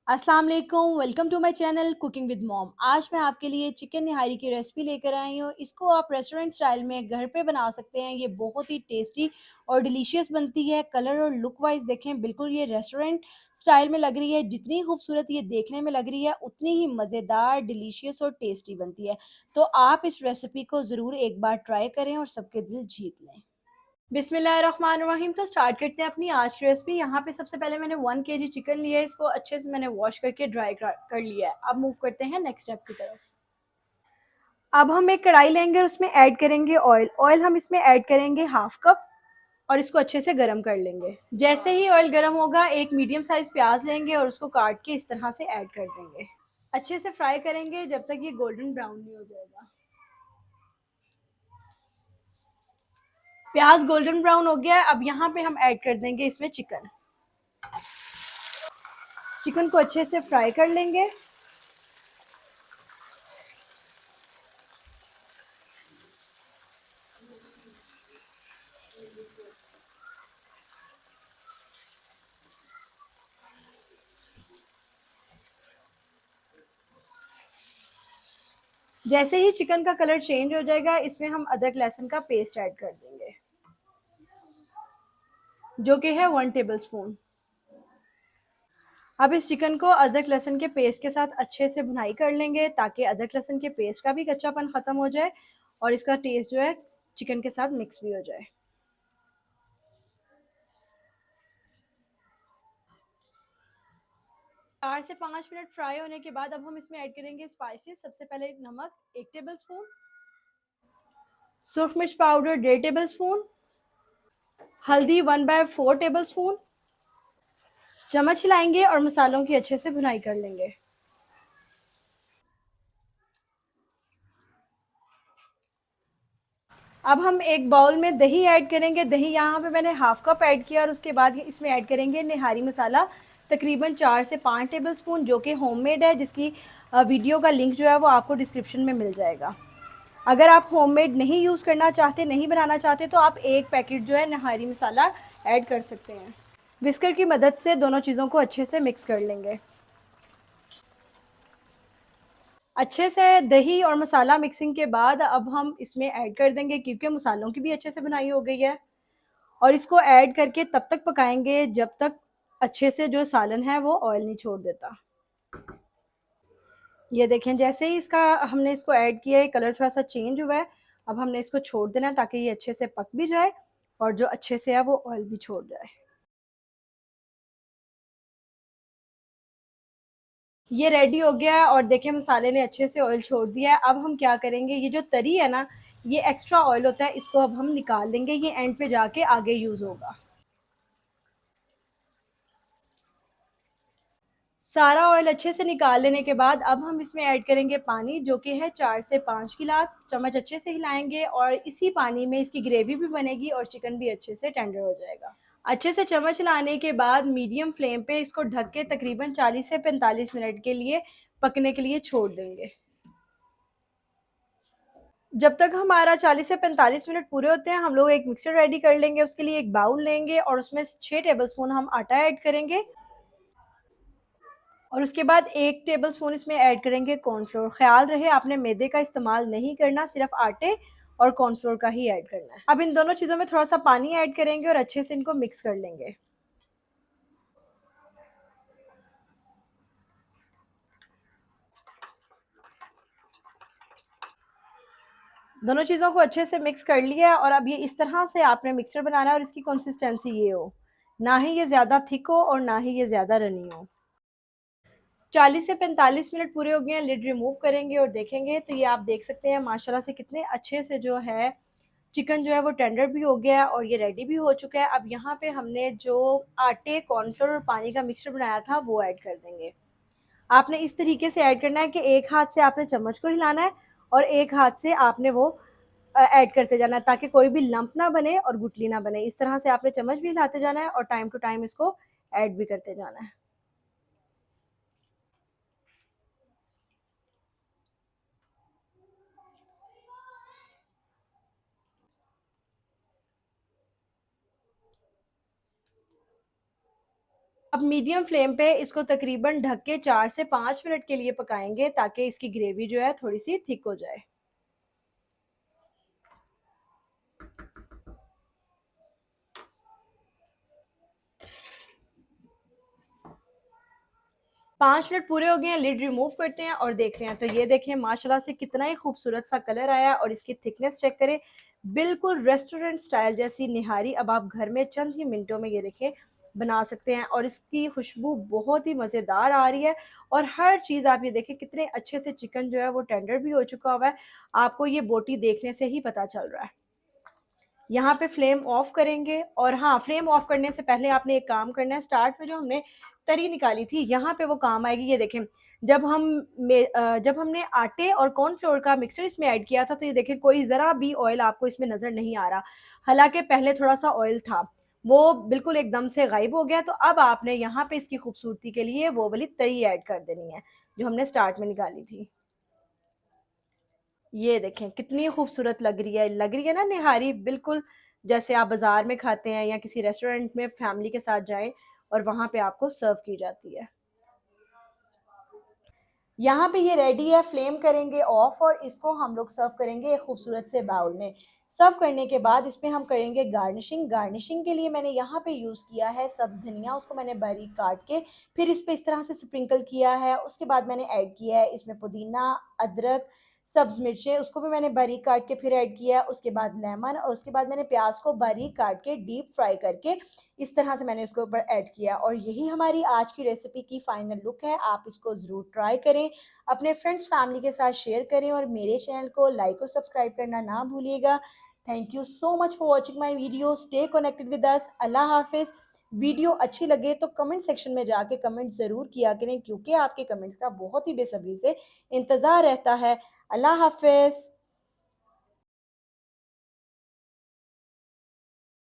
अस्सलाम वालेकुम, welcome to my channel cooking with mom. आज मैं आपके लिए चिकन निहारी की रेसिपी लेकर आई हूँ। इसको आप रेस्टोरेंट स्टाइल में घर पे बना सकते हैं। ये बहुत ही टेस्टी और डिलीशियस बनती है। कलर और लुक वाइज देखें, बिल्कुल ये रेस्टोरेंट स्टाइल में लग रही है। जितनी खूबसूरत ये देखने में लग रही है, उतनी ही मज़ेदार, डिलीशियस और टेस्टी बनती है। तो आप इस रेसिपी को ज़रूर एक बार ट्राई करें और सबके दिल जीत लें। बिस्मिल्लाहिर्रहमानिर्रहीम। तो स्टार्ट करते हैं अपनी आज की रेसिपी। यहाँ पे सबसे पहले मैंने 1 केजी चिकन लिया है। इसको अच्छे से मैंने वॉश करके ड्राई कर लिया है। अब मूव करते हैं नेक्स्ट स्टेप की तरफ। अब हम एक कढ़ाई लेंगे और उसमें ऐड करेंगे ऑयल। ऑयल हम इसमें ऐड करेंगे हाफ कप और इसको अच्छे से गर्म कर लेंगे। जैसे ही ऑयल गर्म होगा, एक मीडियम साइज प्याज लेंगे और उसको काट के इस तरह से ऐड कर देंगे। अच्छे से फ्राई करेंगे जब तक ये गोल्डन ब्राउन नहीं हो जाएगा। प्याज गोल्डन ब्राउन हो गया है। अब यहाँ पे हम ऐड कर देंगे इसमें चिकन। चिकन को अच्छे से फ्राई कर लेंगे। जैसे ही चिकन का कलर चेंज हो जाएगा, इसमें हम अदरक लहसुन का पेस्ट ऐड कर देंगे, जो कि है 1 टेबल स्पून। अब इस चिकन को अदरक लहसुन के पेस्ट के साथ अच्छे से भुनाई कर लेंगे, ताकि अदरक लहसुन के पेस्ट का भी कच्चापन खत्म हो जाए और इसका टेस्ट जो है चिकन के साथ मिक्स भी हो जाए। 4 से 5 मिनट फ्राई होने के बाद अब हम इसमें ऐड करेंगे स्पाइसेस। सबसे पहले नमक 1 टेबल स्पून, सूरख मिर्च पाउडर 1.5 टेबल स्पून, हल्दी 1/4 टेबल स्पून। चम्मच हिलाएंगे और मसालों की अच्छे से भुनाई कर लेंगे। अब हम एक बाउल में दही ऐड करेंगे। दही यहाँ पे मैंने हाफ कप ऐड किया और उसके बाद इसमें ऐड करेंगे निहारी मसाला, तकरीबन 4 से 5 टेबल स्पून, जो कि होममेड है, जिसकी वीडियो का लिंक जो है वो आपको डिस्क्रिप्शन में मिल जाएगा। अगर आप होममेड नहीं यूज़ करना चाहते, नहीं बनाना चाहते, तो आप एक पैकेट जो है निहारी मसाला ऐड कर सकते हैं। विस्कर की मदद से दोनों चीज़ों को अच्छे से मिक्स कर लेंगे। अच्छे से दही और मसाला मिक्सिंग के बाद अब हम इसमें ऐड कर देंगे, क्योंकि मसालों की भी अच्छे से बुनाई हो गई है, और इसको ऐड करके तब तक पकाएंगे जब तक अच्छे से जो सालन है वो ऑयल नहीं छोड़ देता। ये देखें, जैसे ही इसका हमने इसको ऐड किया है, कलर थोड़ा सा चेंज हुआ है। अब हमने इसको छोड़ देना है, ताकि ये अच्छे से पक भी जाए और जो अच्छे से है वो ऑयल भी छोड़ जाए। ये रेडी हो गया है और देखें मसाले ने अच्छे से ऑयल छोड़ दिया है। अब हम क्या करेंगे, ये जो तरी है ना, ये एक्स्ट्रा ऑयल होता है, इसको अब हम निकाल लेंगे। ये एंड पे जाके आगे यूज़ होगा। सारा ऑयल अच्छे से निकाल लेने के बाद अब हम इसमें ऐड करेंगे पानी, जो कि है 4 से 5 गिलास। चम्मच अच्छे से हिलाएंगे और इसी पानी में इसकी ग्रेवी भी बनेगी और चिकन भी अच्छे से टेंडर हो जाएगा। अच्छे से चम्मच हिलाने के बाद मीडियम फ्लेम पे इसको ढक के तकरीबन 40 से 45 मिनट के लिए पकने के लिए छोड़ देंगे। जब तक हमारा 40 से 45 मिनट पूरे होते हैं, हम लोग एक मिक्सर रेडी कर लेंगे। उसके लिए एक बाउल लेंगे और उसमें 6 टेबल स्पून हम आटा ऐड करेंगे और उसके बाद 1 टेबल स्पून इसमें ऐड करेंगे कॉर्नफ्लोर। ख्याल रहे, आपने मैदे का इस्तेमाल नहीं करना, सिर्फ आटे और कॉर्नफ्लोर का ही ऐड करना है। अब इन दोनों चीज़ों में थोड़ा सा पानी ऐड करेंगे और अच्छे से इनको मिक्स कर लेंगे। दोनों चीज़ों को अच्छे से मिक्स कर लिया है और अब ये इस तरह से आपने मिक्सचर बनाना है और इसकी कंसिस्टेंसी ये हो, ना ही ये ज़्यादा थिक हो और ना ही ये ज़्यादा रनी हो। 40 से 45 मिनट पूरे हो गए हैं। लिड रिमूव करेंगे और देखेंगे तो ये आप देख सकते हैं माशाल्लाह से कितने अच्छे से जो है चिकन जो है वो टेंडर भी हो गया है और ये रेडी भी हो चुका है। अब यहाँ पे हमने जो आटे, कॉर्नफ्लोर और पानी का मिक्सचर बनाया था वो ऐड कर देंगे। आपने इस तरीके से ऐड करना है कि एक हाथ से आपने चम्मच को हिलाना है और एक हाथ से आपने वो ऐड करते जाना है, ताकि कोई भी लंप ना बने और गुठली ना बने। इस तरह से आपने चम्मच भी हिलाते जाना है और टाइम टू टाइम इसको ऐड भी करते जाना है। अब मीडियम फ्लेम पे इसको तकरीबन ढक के 4 से 5 मिनट के लिए पकाएँगे ताकि इसकी ग्रेवी जो है थोड़ी-सी थिक हो जाए। 5 मिनट पूरे हो गए हैं, लिड रिमूव करते हैं और देखते हैं। तो ये देखें माशाल्लाह से कितना ही खूबसूरत सा कलर आया और इसकी थिकनेस चेक करें। बिल्कुल रेस्टोरेंट स्टाइल जैसी निहारी अब आप घर में चंद ही मिनटों में ये देखें बना सकते हैं और इसकी खुशबू बहुत ही मज़ेदार आ रही है और हर चीज़ आप ये देखें कितने अच्छे से चिकन जो है वो टेंडर भी हो चुका हुआ है। आपको ये बोटी देखने से ही पता चल रहा है। यहाँ पे फ्लेम ऑफ करेंगे और हाँ, फ्लेम ऑफ करने से पहले आपने एक काम करना है, स्टार्ट में जो हमने तरी निकाली थी यहाँ पे वो काम आएगी। ये देखें जब हमने आटे और कॉर्नफ्लोर का मिक्सचर इसमें ऐड किया था तो ये देखें कोई ज़रा भी ऑयल आपको इसमें नज़र नहीं आ रहा। हालाँकि पहले थोड़ा-सा ऑयल था, वो बिल्कुल एकदम से गायब हो गया। तो अब आपने यहाँ पे इसकी खूबसूरती के लिए वो वाली तरी ऐड कर देनी है, जो हमने स्टार्ट में निकाली थी। ये देखें कितनी खूबसूरत लग रही है ना निहारी, बिल्कुल जैसे आप बाज़ार में खाते हैं या किसी रेस्टोरेंट में फैमिली के साथ जाएँ और वहाँ पे आपको सर्व की जाती है। यहाँ पे ये रेडी है, फ्लेम करेंगे ऑफ और इसको हम लोग सर्व करेंगे एक खूबसूरत से बाउल में। सर्व करने के बाद इसमें हम करेंगे गार्निशिंग। गार्निशिंग के लिए मैंने यहाँ पे यूज़ किया है सब्ज़ धनिया, उसको मैंने बारीक काट के फिर इस पे इस तरह से स्प्रिंकल किया है। उसके बाद मैंने ऐड किया है इसमें पुदीना, अदरक, सब्ज़ मिर्चें, उसको भी मैंने बारीक काट के फिर ऐड किया है। उसके बाद लेमन और उसके बाद मैंने प्याज़ को बारीक काट के डीप फ्राई करके इस तरह से मैंने इसके ऊपर ऐड किया और यही हमारी आज की रेसिपी की फाइनल लुक है। आप इसको ज़रूर ट्राई करें, अपने फ्रेंड्स फैमिली के साथ शेयर करें और मेरे चैनल को लाइक और सब्सक्राइब करना ना भूलिएगा। Thank you so much for watching my video. Stay connected with us. अल्लाह हाफिज़। वीडियो अच्छी लगे तो कमेंट सेक्शन में जाके कमेंट ज़रूर किया करें क्योंकि आपके कमेंट्स का बहुत ही बेसब्री से इंतज़ार रहता है। अल्लाह हाफिज़।